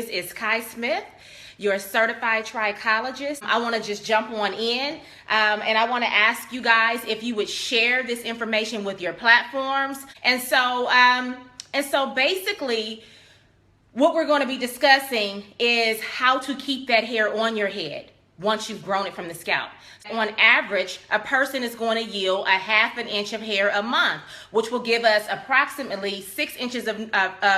This is Kai Smith, your certified trichologist. I want to just jump on in and I want to ask you guys if you would share this information with your platforms. And so basically what we're going to be discussing is how to keep that hair on your head once you've grown it from the scalp. On average, a person is going to yield a ½ inch of hair a month, which will give us approximately 6 inches of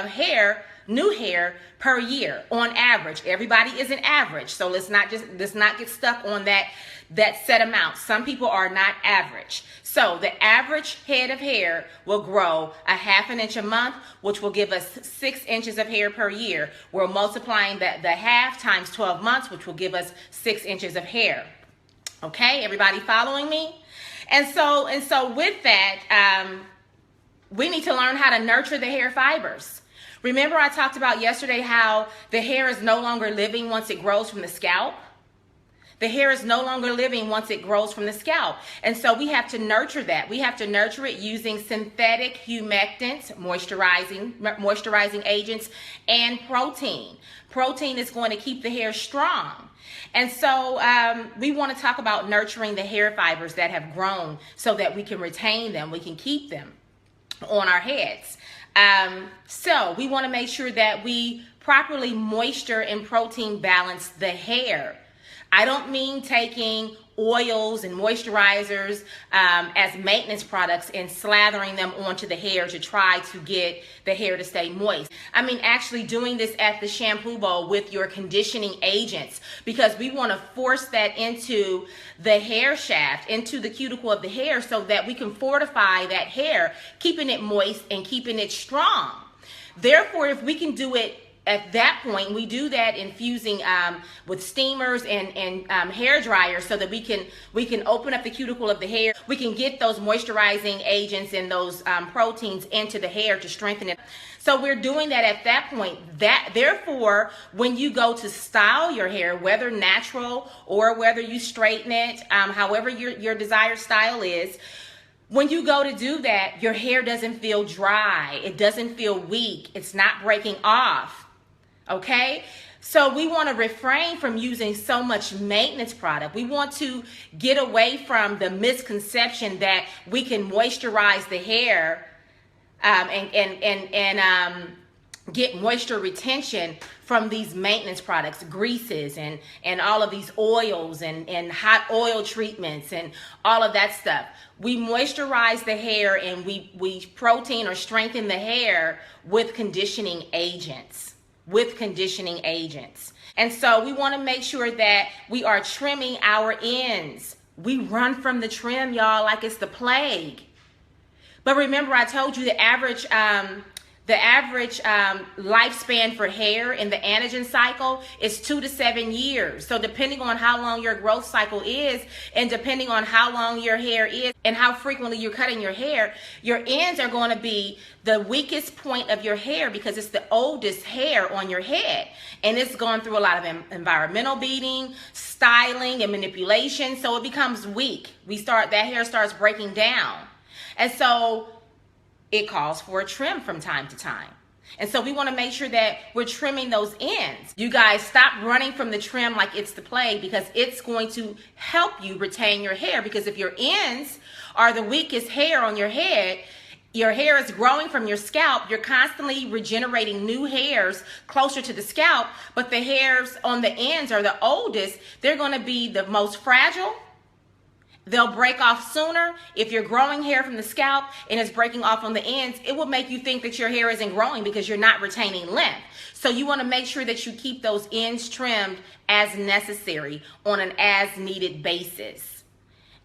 hair, new hair per year on average. Everybody isn't average, so let's not get stuck on that set amount. Some people are not average. So the average head of hair will grow a ½ inch a month, which will give us 6 inches of hair per year. We're multiplying the half times 12 months, which will give us 6 inches of hair. Okay, everybody following me? And so with that, we need to learn how to nurture the hair fibers. Remember I talked about yesterday how the hair is no longer living once it grows from the scalp? The hair is no longer living once it grows from the scalp. And so we have to nurture that. We have to nurture it using synthetic humectants, moisturizing agents, and protein. Protein is going to keep the hair strong. And so we want to talk about nurturing the hair fibers that have grown so that we can retain them, we can keep them on our heads. So we want to make sure that we properly moisture and protein balance the hair. I don't mean taking oils and moisturizers as maintenance products and slathering them onto the hair to try to get the hair to stay moist. I mean actually doing this at the shampoo bowl with your conditioning agents, because we want to force that into the hair shaft, into the cuticle of the hair, so that we can fortify that hair, keeping it moist and keeping it strong. Therefore, if we can do it at that point, we do that infusing with steamers and hair dryers, so that we can open up the cuticle of the hair. We can get those moisturizing agents and those proteins into the hair to strengthen it. So we're doing that at that point. Therefore, when you go to style your hair, whether natural or whether you straighten it, however your desired style is, when you go to do that, your hair doesn't feel dry. It doesn't feel weak. It's not breaking off. Okay, so we want to refrain from using so much maintenance product. We want to get away from the misconception that we can moisturize the hair and get moisture retention from these maintenance products, greases and all of these oils and hot oil treatments and all of that stuff. We moisturize the hair and we protein or strengthen the hair with conditioning agents. And so we want to make sure that we are trimming our ends. We run from the trim, y'all, like it's the plague. But remember, I told you the average lifespan for hair in the anagen cycle is 2 to 7 years. So depending on how long your growth cycle is, and depending on how long your hair is and how frequently you're cutting your hair, your ends are going to be the weakest point of your hair, because it's the oldest hair on your head. And it's gone through a lot of environmental beating, styling, and manipulation. So it becomes weak. That hair starts breaking down. And so it calls for a trim from time to time. And so we want to make sure that we're trimming those ends. You guys, stop running from the trim like it's the plague, because it's going to help you retain your hair. Because if your ends are the weakest hair on your head, your hair is growing from your scalp, you're constantly regenerating new hairs closer to the scalp, but the hairs on the ends are the oldest. They're going to be the most fragile. They'll break off sooner. If you're growing hair from the scalp and it's breaking off on the ends, it will make you think that your hair isn't growing because you're not retaining length. So you want to make sure that you keep those ends trimmed as necessary on an as needed basis.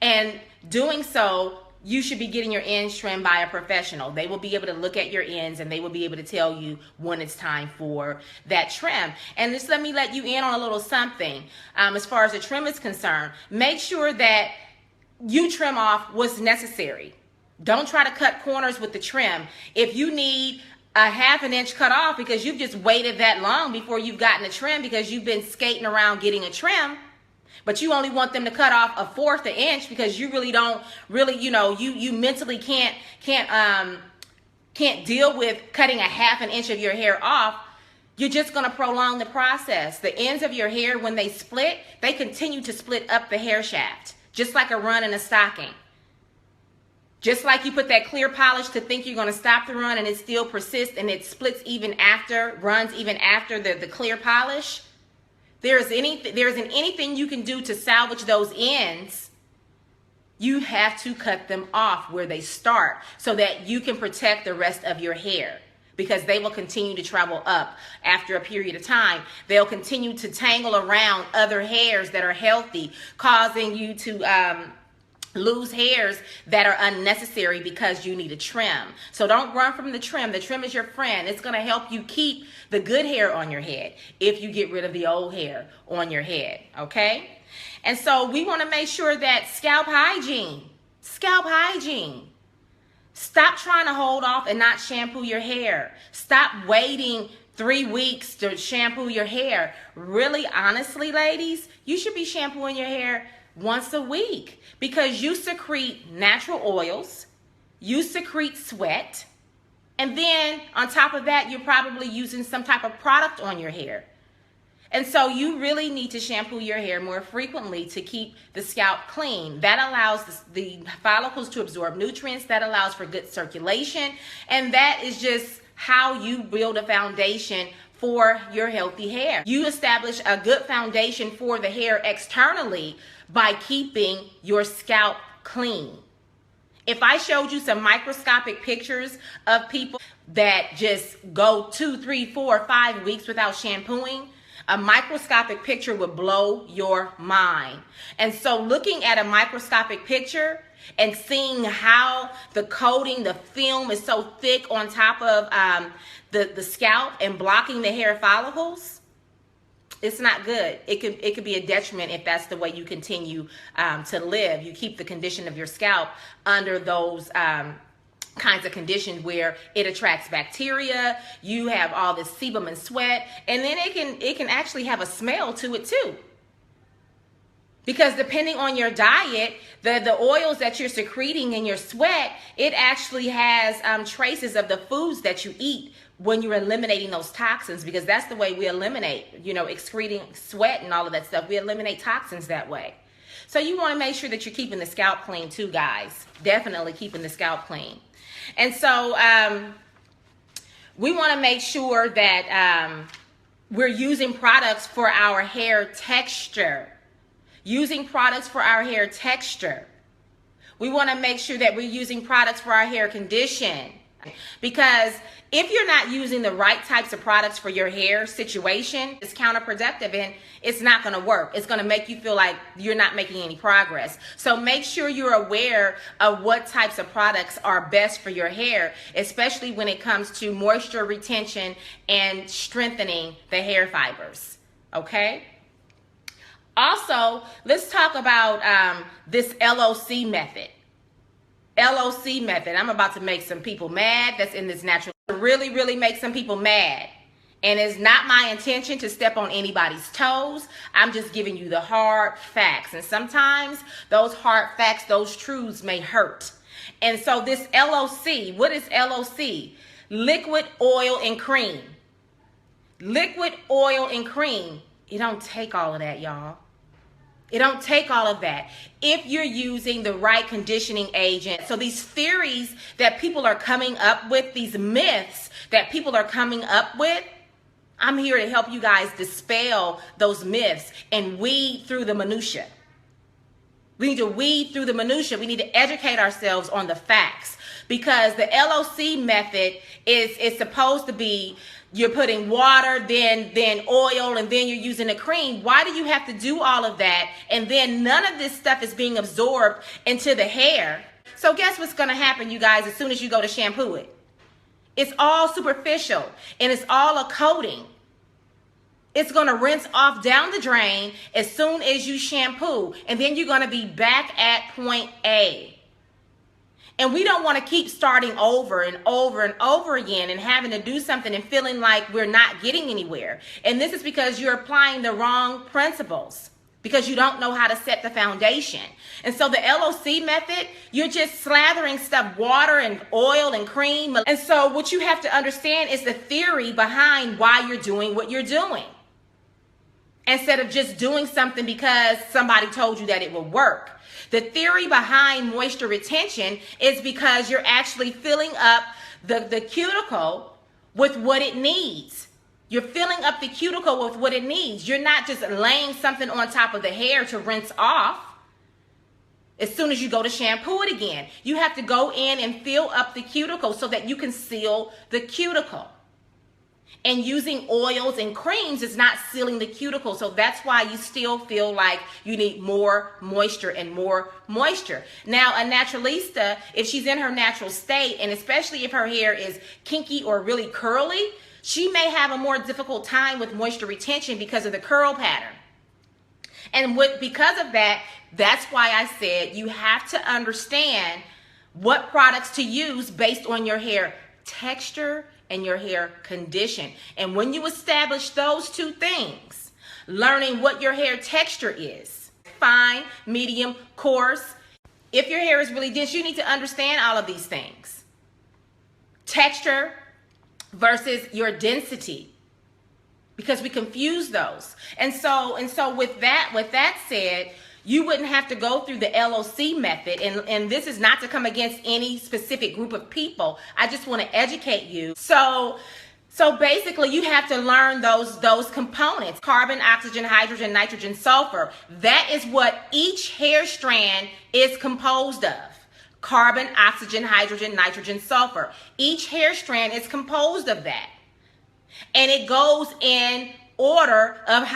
And doing so, you should be getting your ends trimmed by a professional. They will be able to look at your ends and they will be able to tell you when it's time for that trim. And just let me let you in on a little something. As far as the trim is concerned, make sure that you trim off what's necessary. Don't try to cut corners with the trim. If you need a ½ inch cut off because you've just waited that long before you've gotten a trim, because you've been skating around getting a trim, but you only want them to cut off 1/4 inch because you really don't you mentally can't deal with cutting a ½ inch of your hair off, You're just going to prolong the process. The ends of your hair, when they split, they continue to split up the hair shaft, just like a run in a stocking. Just like you put that clear polish to think you're going to stop the run and it still persists and it splits even after, runs even after the clear polish. There isn't anything you can do to salvage those ends. You have to cut them off where they start so that you can protect the rest of your hair, because they will continue to travel up after a period of time. They'll continue to tangle around other hairs that are healthy, causing you to lose hairs that are unnecessary because you need a trim. So don't run from the trim. The trim is your friend. It's going to help you keep the good hair on your head if you get rid of the old hair on your head, okay? And so we want to make sure that scalp hygiene. Stop trying to hold off and not shampoo your hair. Stop waiting 3 weeks to shampoo your hair. Really, honestly, ladies, you should be shampooing your hair once a week, because you secrete natural oils, you secrete sweat, and then on top of that, you're probably using some type of product on your hair. And so you really need to shampoo your hair more frequently to keep the scalp clean. That allows the follicles to absorb nutrients, that allows for good circulation, and that is just how you build a foundation for your healthy hair. You establish a good foundation for the hair externally by keeping your scalp clean. If I showed you some microscopic pictures of people that just go 2, 3, 4, 5 weeks without shampooing, a microscopic picture would blow your mind. And so looking at a microscopic picture and seeing how the coating, the film is so thick on top of the scalp and blocking the hair follicles, it's not good. It could be a detriment if that's the way you continue to live. You keep the condition of your scalp under those kinds of conditions where it attracts bacteria, you have all this sebum and sweat, and then it can actually have a smell to it too. Because depending on your diet, the oils that you're secreting in your sweat, it actually has traces of the foods that you eat when you're eliminating those toxins, because that's the way we eliminate, excreting sweat and all of that stuff. We eliminate toxins that way. So you want to make sure that you're keeping the scalp clean too, guys. Definitely keeping the scalp clean. And so we want to make sure that we're using products for our hair texture. Using products for our hair texture. We want to make sure that we're using products for our hair condition. Because if you're not using the right types of products for your hair situation, it's counterproductive and it's not going to work. It's going to make you feel like you're not making any progress. So make sure you're aware of what types of products are best for your hair, especially when it comes to moisture retention and strengthening the hair fibers. Okay? Also, let's talk about this LOC method. LOC method. I'm about to make some people mad that's in this natural. Really make some people mad. And it's not my intention to step on anybody's toes. I'm just giving you the hard facts. And sometimes those hard facts, those truths may hurt. And so this LOC, what is LOC? Liquid oil and cream. Liquid oil and cream. It don't take all of that, y'all. It don't take all of that if you're using the right conditioning agent. So these theories that people are coming up with, these myths that people are coming up with, I'm here to help you guys dispel those myths and weed through the minutia. We need to weed through the minutia. We need to educate ourselves on the facts, because the LOC method is supposed to be you're putting water, then oil, and then you're using a cream. Why do you have to do all of that? And then none of this stuff is being absorbed into the hair. So guess what's going to happen, you guys, as soon as you go to shampoo it? It's all superficial, and it's all a coating. It's going to rinse off down the drain as soon as you shampoo, and then you're going to be back at point A. And we don't want to keep starting over and over and over again and having to do something and feeling like we're not getting anywhere. And this is because you're applying the wrong principles. because you don't know how to set the foundation. And so the LOC method, you're just slathering stuff, water and oil and cream. And so what you have to understand is the theory behind why you're doing what you're doing, instead of just doing something because somebody told you that it will work. The theory behind moisture retention is because you're actually filling up the cuticle with what it needs. You're filling up the cuticle with what it needs. You're not just laying something on top of the hair to rinse off as soon as you go to shampoo it again. You have to go in and fill up the cuticle so that you can seal the cuticle. And using oils and creams is not sealing the cuticle. So that's why you still feel like you need more moisture and more moisture. Now, a naturalista, if she's in her natural state, and especially if her hair is kinky or really curly, she may have a more difficult time with moisture retention because of the curl pattern. And because of that, that's why I said you have to understand what products to use based on your hair texture and your hair condition. And when you establish those two things, learning what your hair texture is, fine, medium, coarse. If your hair is really dense, you need to understand all of these things. Texture versus your density, because we confuse those. And so with that said, you wouldn't have to go through the LOC method, and this is not to come against any specific group of people. I just want to educate you. So basically you have to learn those components: carbon, oxygen, hydrogen, nitrogen, sulfur. That is what each hair strand is composed of. Carbon, oxygen, hydrogen, nitrogen, sulfur. Each hair strand is composed of that. And it goes in order of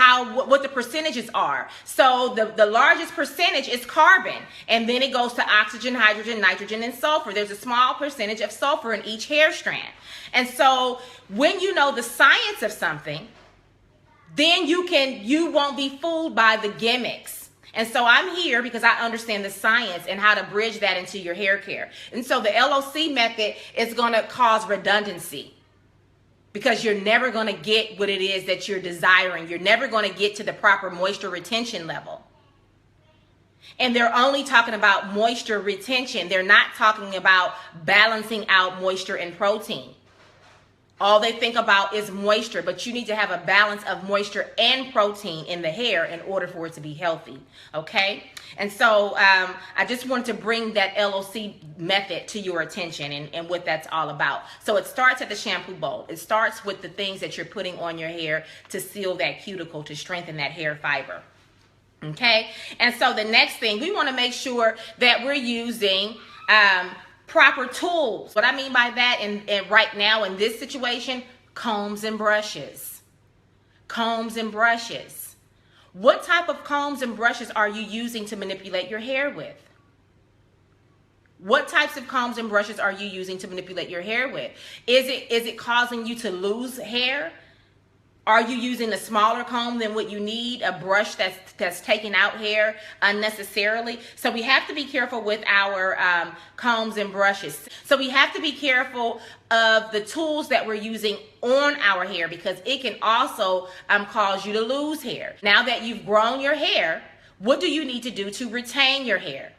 what the percentages are. So the largest percentage is carbon, and then it goes to oxygen, hydrogen, nitrogen, and sulfur. There's a small percentage of sulfur in each hair strand. And so when you know the science of something, then you won't be fooled by the gimmicks. And so I'm here because I understand the science and how to bridge that into your hair care. And so the LOC method is going to cause redundancy, because you're never going to get what it is that you're desiring. You're never going to get to the proper moisture retention level. And they're only talking about moisture retention. They're not talking about balancing out moisture and protein. All they think about is moisture, but you need to have a balance of moisture and protein in the hair in order for it to be healthy, okay? And so I just wanted to bring that LOC method to your attention and what that's all about. So it starts at the shampoo bowl. It starts with the things that you're putting on your hair to seal that cuticle, to strengthen that hair fiber, okay? And so the next thing, we want to make sure that we're using proper tools. What I mean by that, and right now in this situation, combs and brushes. Combs and brushes. What type of combs and brushes are you using to manipulate your hair with? What types of combs and brushes are you using to manipulate your hair with? Is it causing you to lose hair? Are you using a smaller comb than what you need, a brush that's taking out hair unnecessarily? So we have to be careful with our combs and brushes. So we have to be careful of the tools that we're using on our hair, because it can also cause you to lose hair. Now that you've grown your hair, what do you need to do to retain your hair?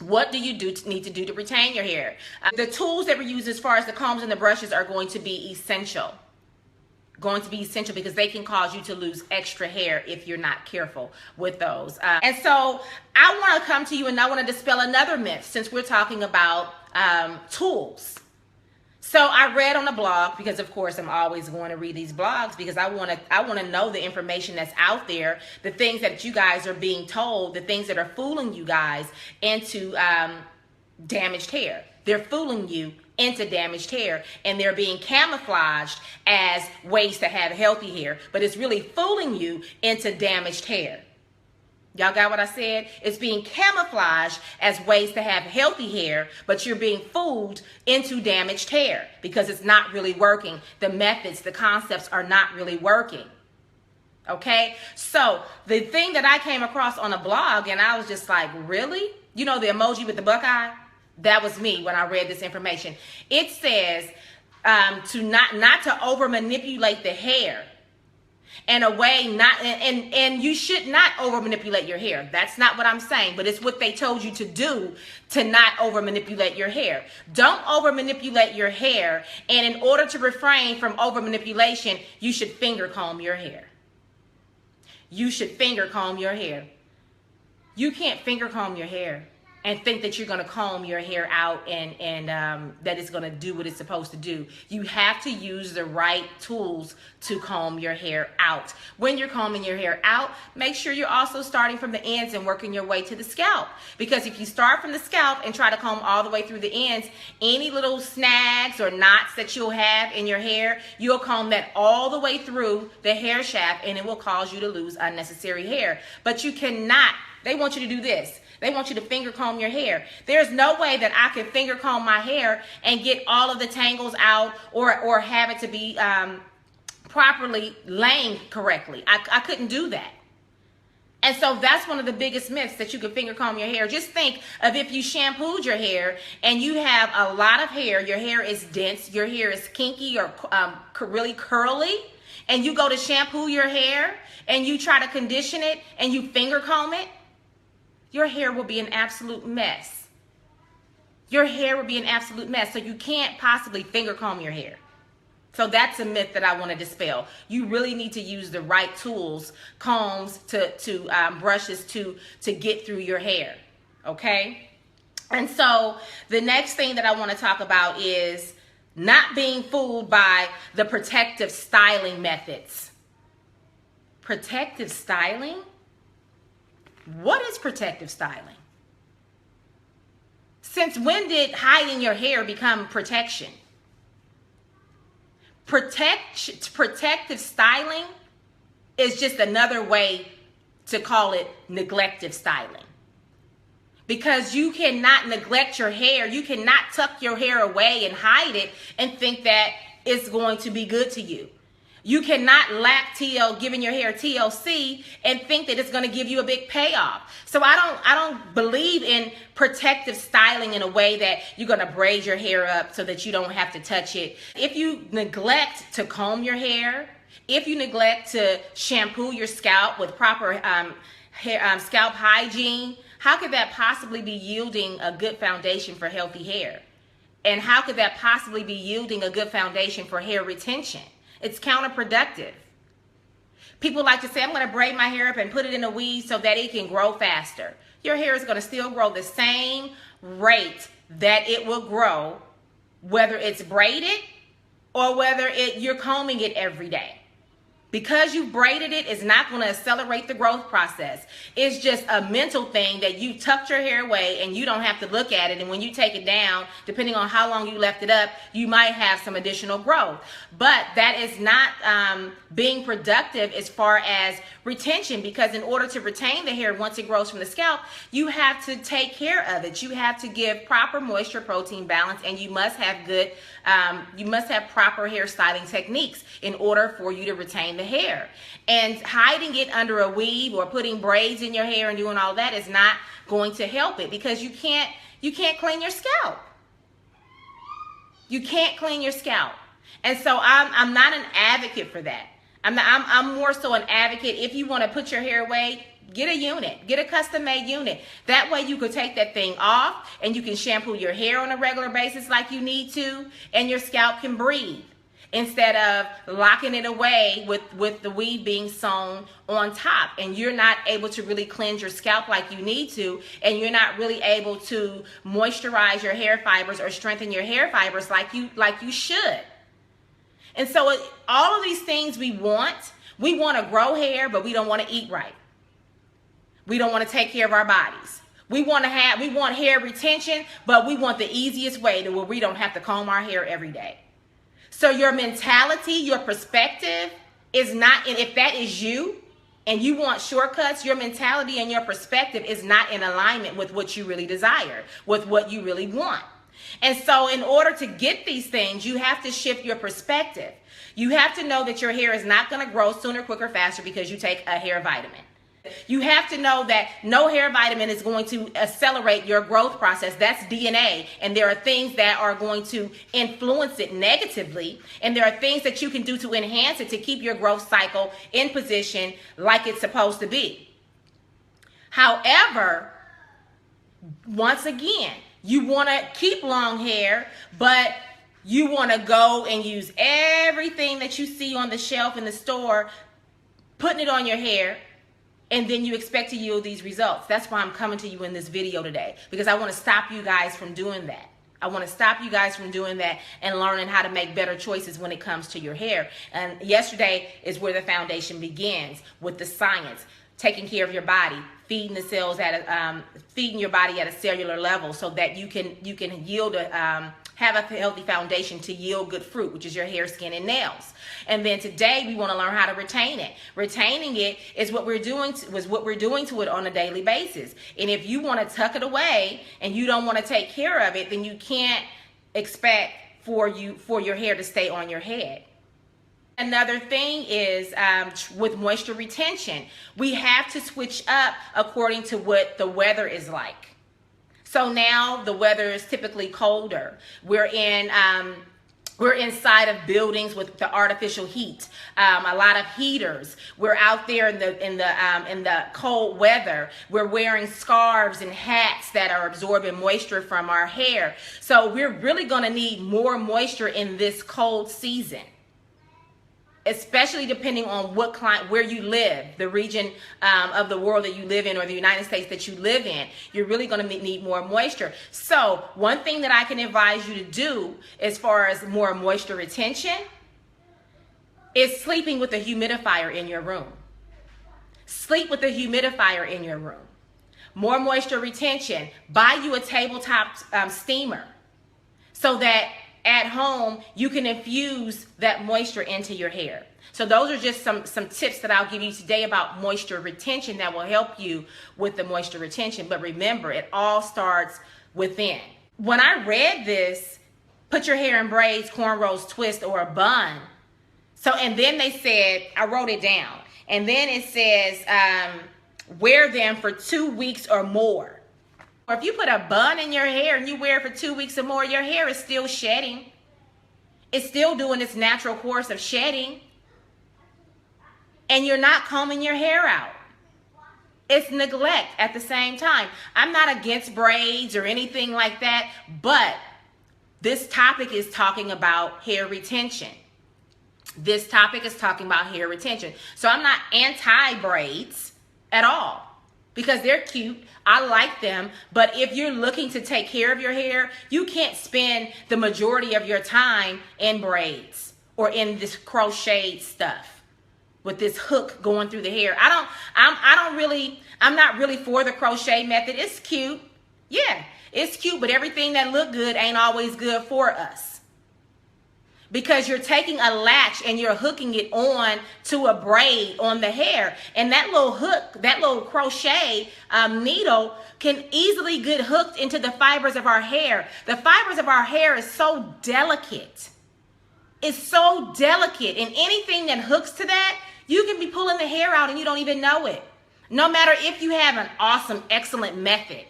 What do you need to do to retain your hair? The tools that we use as far as the combs and the brushes are going to be essential. Because they can cause you to lose extra hair if you're not careful with those. And so I want to come to you and I want to dispel another myth, since we're talking about tools. So I read on a blog, because of course I'm always going to read these blogs, because I want to know the information that's out there, the things that you guys are being told, the things that are fooling you guys into damaged hair. They're fooling you into damaged hair, and they're being camouflaged as ways to have healthy hair, but it's really fooling you into damaged hair. Y'all got what I said? It's being camouflaged as ways to have healthy hair, but you're being fooled into damaged hair because it's not really working. The methods, the concepts are not really working. Okay? So the thing that I came across on a blog, and I was just like, really? You know the emoji with the buck eye? That was me when I read this information. It says to not to over manipulate the hair. in a way not, and you should not over manipulate your hair. That's not what I'm saying, but it's what they told you to do, to not over manipulate your hair. Don't over manipulate your hair, and in order to refrain from over manipulation, you should finger comb your hair. You should finger comb your hair. You can't finger comb your hair and think that you're going to comb your hair out and that it's going to do what it's supposed to do. You have to use the right tools to comb your hair out. When you're combing your hair out, make sure you're also starting from the ends and working your way to the scalp. Because if you start from the scalp and try to comb all the way through the ends, any little snags or knots that you'll have in your hair, you'll comb that all the way through the hair shaft, and it will cause you to lose unnecessary hair. But you cannot. They want you to do this. They want you to finger comb your hair. There's no way that I can finger comb my hair and get all of the tangles out or have it to be properly laying correctly. I couldn't do that. And so that's one of the biggest myths, that you can finger comb your hair. Just think of if you shampooed your hair and you have a lot of hair, your hair is dense, your hair is kinky or really curly, and you go to shampoo your hair and you try to condition it and you finger comb it, your hair will be an absolute mess. Your hair will be an absolute mess. So you can't possibly finger comb your hair. So that's a myth that I want to dispel. You really need to use the right tools, combs, brushes to get through your hair. Okay? And so the next thing that I want to talk about is not being fooled by the protective styling methods. Protective styling? What is protective styling? Since when did hiding your hair become protection? Protective styling is just another way to call it neglective styling. Because you cannot neglect your hair. You cannot tuck your hair away and hide it and think that it's going to be good to you. You cannot lack giving your hair TLC and think that it's going to give you a big payoff. So I don't believe in protective styling in a way that you're going to braid your hair up so that you don't have to touch it. If you neglect to comb your hair, if you neglect to shampoo your scalp with proper scalp hygiene, how could that possibly be yielding a good foundation for healthy hair? And how could that possibly be yielding a good foundation for hair retention? It's counterproductive. People like to say, I'm going to braid my hair up and put it in a weave so that it can grow faster. Your hair is going to still grow the same rate that it will grow, whether it's braided or whether you're combing it every day. Because you braided it is not going to accelerate the growth process. It's just a mental thing that you tucked your hair away and you don't have to look at it. And when you take it down, depending on how long you left it up, you might have some additional growth. But that is not being productive as far as retention, because in order to retain the hair once it grows from the scalp, you have to take care of it. You have to give proper moisture protein balance, and you must have proper hair styling techniques in order for you to retain the hair. And hiding it under a weave or putting braids in your hair and doing all that is not going to help it, because you can't clean your scalp. You can't clean your scalp. And so I'm not an advocate for that. I'm more so an advocate, if you want to put your hair away, get a unit, get a custom made unit. That way you could take that thing off and you can shampoo your hair on a regular basis like you need to, and your scalp can breathe, instead of locking it away with the weave being sewn on top, and you're not able to really cleanse your scalp like you need to, and you're not really able to moisturize your hair fibers or strengthen your hair fibers like you should. And so all of these things we want to grow hair, but we don't want to eat right. We don't want to take care of our bodies. We want hair retention, but we want the easiest way to where we don't have to comb our hair every day. So your mentality, your perspective is not, and if that is you and you want shortcuts, your mentality and your perspective is not in alignment with what you really desire, with what you really want. And so in order to get these things, you have to shift your perspective. You have to know that your hair is not going to grow sooner, quicker, faster because you take a hair vitamin. You have to know that no hair vitamin is going to accelerate your growth process. That's DNA. And there are things that are going to influence it negatively. And there are things that you can do to enhance it to keep your growth cycle in position like it's supposed to be. However, once again, you want to keep long hair, but you want to go and use everything that you see on the shelf in the store, putting it on your hair, and then you expect to yield these results. That's why I'm coming to you in this video today, because I want to stop you guys from doing that. I want to stop you guys from doing that and learning how to make better choices when it comes to your hair. And yesterday is where the foundation begins, with the science, taking care of your body, feeding the cells feeding your body at a cellular level, so that you can yield have a healthy foundation to yield good fruit, which is your hair, skin, and nails. And then today we want to learn how to retain it. Retaining it is what we're doing to it on a daily basis. And if you want to tuck it away and you don't want to take care of it, then you can't expect for your hair to stay on your head. Another thing is with moisture retention, we have to switch up according to what the weather is like. So now the weather is typically colder. We're inside of buildings with the artificial heat, a lot of heaters. We're out there in the cold weather. We're wearing scarves and hats that are absorbing moisture from our hair. So we're really going to need more moisture in this cold season, especially depending on where you live, the region of the world that you live in, or the United States that you live in. You're really going to need more moisture. So one thing that I can advise you to do as far as more moisture retention is sleeping with a humidifier in your room. Sleep with a humidifier in your room. More moisture retention. Buy you a tabletop steamer so that at home you can infuse that moisture into your hair. So those are just some tips that I'll give you today about moisture retention that will help you with the moisture retention. But remember, it all starts within. When I read this, put your hair in braids, cornrows, twist, or a bun. So, and then they said, I wrote it down, and then it says wear them for 2 weeks or more. Or if you put a bun in your hair and you wear it for 2 weeks or more, your hair is still shedding. It's still doing its natural course of shedding. And you're not combing your hair out. It's neglect at the same time. I'm not against braids or anything like that, but this topic is talking about hair retention. This topic is talking about hair retention. So I'm not anti-braids at all, because they're cute. I like them. But if you're looking to take care of your hair, you can't spend the majority of your time in braids or in this crocheted stuff with this hook going through the hair. I'm not really for the crochet method. It's cute. Yeah, it's cute, but everything that look good ain't always good for us. Because you're taking a latch and you're hooking it on to a braid on the hair. And that little hook, that little crochet needle can easily get hooked into the fibers of our hair. The fibers of our hair is so delicate. It's so delicate. And anything that hooks to that, you can be pulling the hair out and you don't even know it. No matter if you have an awesome, excellent method.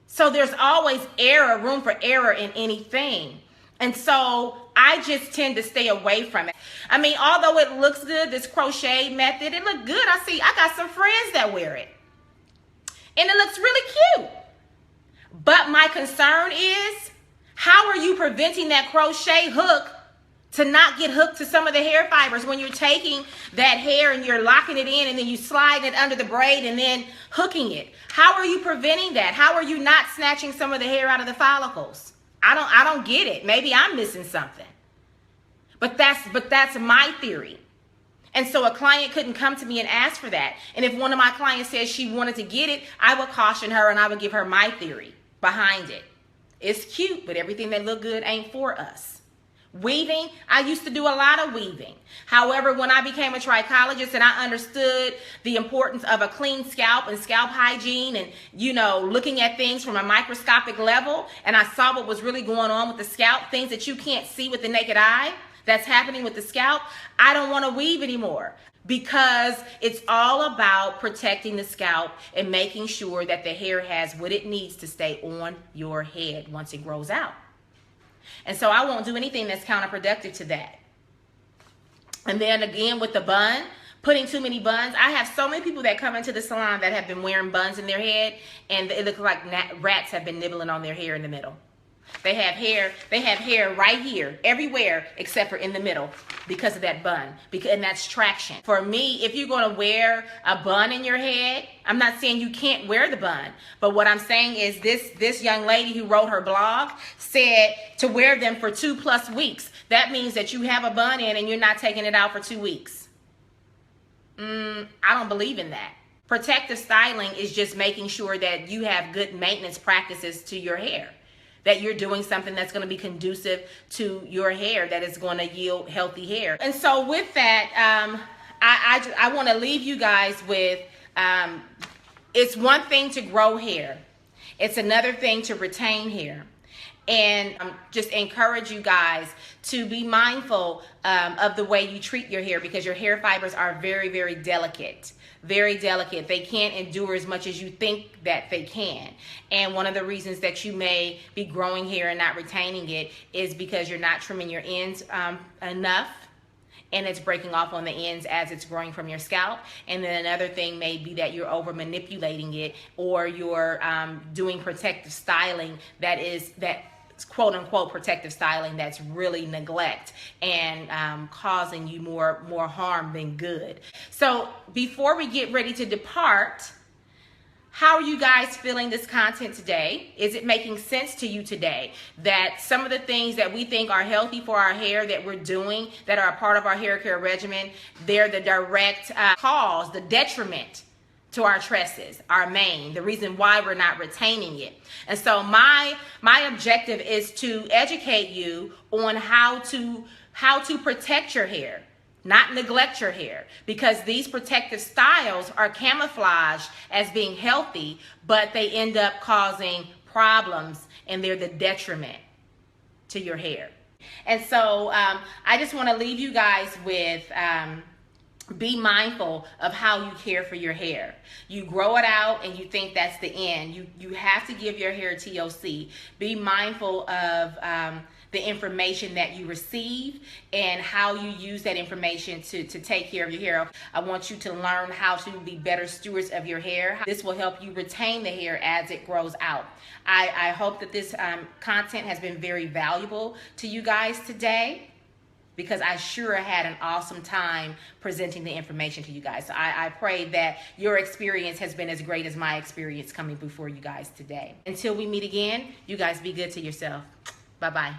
So there's always room for error in anything. And so I just tend to stay away from it. I mean, although it looks good, this crochet method, it look good. I got some friends that wear it. And it looks really cute. But my concern is, how are you preventing that crochet hook to not get hooked to some of the hair fibers when you're taking that hair and you're locking it in and then you slide it under the braid and then hooking it? How are you preventing that? How are you not snatching some of the hair out of the follicles? I don't get it. Maybe I'm missing something. But that's my theory. And so a client couldn't come to me and ask for that. And if one of my clients says she wanted to get it, I would caution her and I would give her my theory behind it. It's cute, but everything that look good ain't for us. Weaving, I used to do a lot of weaving. However, when I became a trichologist and I understood the importance of a clean scalp and scalp hygiene and, looking at things from a microscopic level, and I saw what was really going on with the scalp, things that you can't see with the naked eye, that's happening with the scalp, I don't want to weave anymore, because it's all about protecting the scalp and making sure that the hair has what it needs to stay on your head once it grows out. And so I won't do anything that's counterproductive to that. And then again with the bun, putting too many buns. I have so many people that come into the salon that have been wearing buns in their head, and it looks like rats have been nibbling on their hair in the middle. They have hair right here, everywhere except for in the middle, because of that bun, and that's traction. For me, if you're going to wear a bun in your head, I'm not saying you can't wear the bun, but what I'm saying is this young lady who wrote her blog said to wear them for 2+ weeks. That means that you have a bun in and you're not taking it out for 2 weeks. I don't believe in that. Protective styling is just making sure that you have good maintenance practices to your hair, that you're doing something that's going to be conducive to your hair, that is going to yield healthy hair. And so with that, I want to leave you guys with, it's one thing to grow hair. It's another thing to retain hair. And just encourage you guys to be mindful of the way you treat your hair, because your hair fibers are very, very delicate. Very delicate. They can't endure as much as you think that they can. And one of the reasons that you may be growing hair and not retaining it is because you're not trimming your ends enough, and it's breaking off on the ends as it's growing from your scalp. And then another thing may be that you're over manipulating it, or you're doing protective styling that quote unquote protective styling that's really neglect and causing you more harm than good. So before we get ready to depart, how are you guys feeling this content today? Is it making sense to you today that some of the things that we think are healthy for our hair that we're doing, that are a part of our hair care regimen, they're the direct cause, the detriment to our tresses, our mane, the reason why we're not retaining it? And so my objective is to educate you on how to protect your hair, not neglect your hair, because these protective styles are camouflaged as being healthy, but they end up causing problems, and they're the detriment to your hair. And so I just want to leave you guys with be mindful of how you care for your hair. You grow it out and you think that's the end. You have to give your hair TLC. Be mindful of the information that you receive and how you use that information to take care of your hair. I want you to learn how to be better stewards of your hair. This will help you retain the hair as it grows out. I hope that this content has been very valuable to you guys today, because I sure had an awesome time presenting the information to you guys. So I pray that your experience has been as great as my experience coming before you guys today. Until we meet again, you guys be good to yourself. Bye-bye.